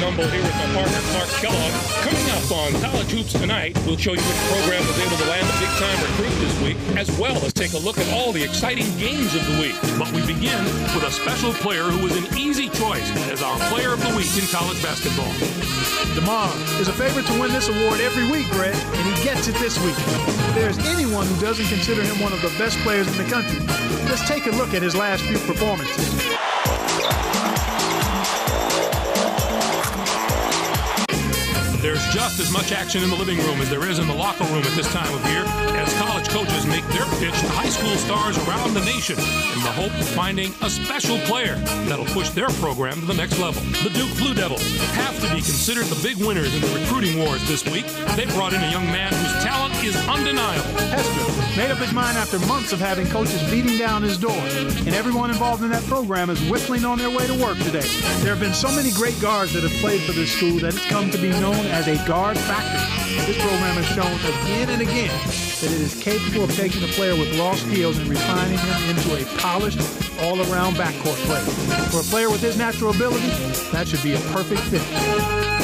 Gumbo here with my partner, Clark Kellogg. Coming up on College Hoops Tonight, we'll show you which program was able to land a big-time recruit this week, as well as take a look at all the exciting games of the week. But we begin with a special player who was an easy choice as our Player of the Week in college basketball. DeMar is a favorite to win this award every week, Greg, and he gets it this week. If there's anyone who doesn't consider him one of the best players in the country, let's take a look at his last few performances. There's just as much action in the living room as there is in the locker room at this time of year as college coaches make their pitch to high school stars around the nation in the hope of finding a special player that'll push their program to the next level. The Duke Blue Devils have to be considered the big winners in the recruiting wars this week. They brought in a young man whose talent is undeniable. Hester made up his mind after months of having coaches beating down his door, and everyone involved in that program is whistling on their way to work today. There have been so many great guards that have played for this school that it's come to be known as a guard factory. This program has shown again and again that it is capable of taking a player with raw skills and refining him into a polished, all-around backcourt player. For a player with his natural ability, that should be a perfect fit.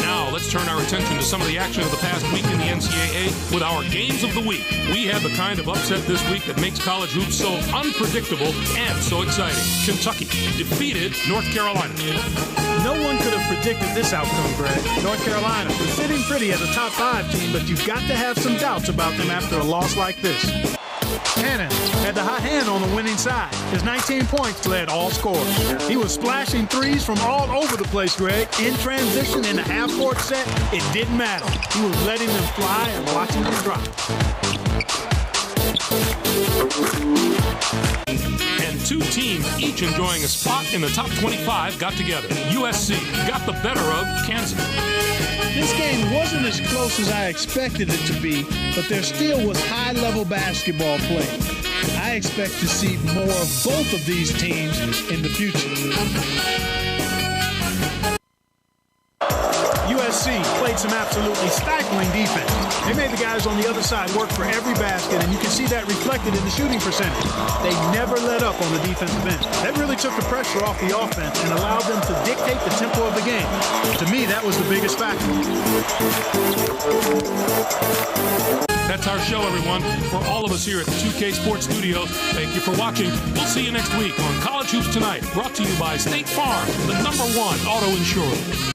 Now, let's turn our attention to some of the action of the past week in the NCAA with our games of the week. We had the kind of upset this week that makes college hoops so unpredictable and so exciting. Kentucky defeated North Carolina. No one could have predicted this outcome, Greg. North Carolina was sitting pretty as a top 5 team, but you've got to have some doubts about them after a loss like this. Hannon had the hot hand on the winning side. His 19 points led all scorers. He was splashing threes from all over the place, Greg. In transition, in the half-court set, it didn't matter. He was letting them fly and watching them drop. And two teams, each enjoying a spot in the top 25, got together. USC got the better of Kansas. This game wasn't as close as I expected it to be, but there still was high-level basketball play. I expect to see more of both of these teams in the future. USC played some absolutely stifling defense. They made the guys on the other side work for every basket, and you can see that reflected in the shooting percentage. They never let up on the defensive end. That really took the pressure off the offense and allowed them to dictate the tempo of the game. To me, that was the biggest factor. That's our show, everyone. For all of us here at the 2K Sports Studios, thank you for watching. We'll see you next week on College Hoops Tonight, brought to you by State Farm, the #1 auto insurer.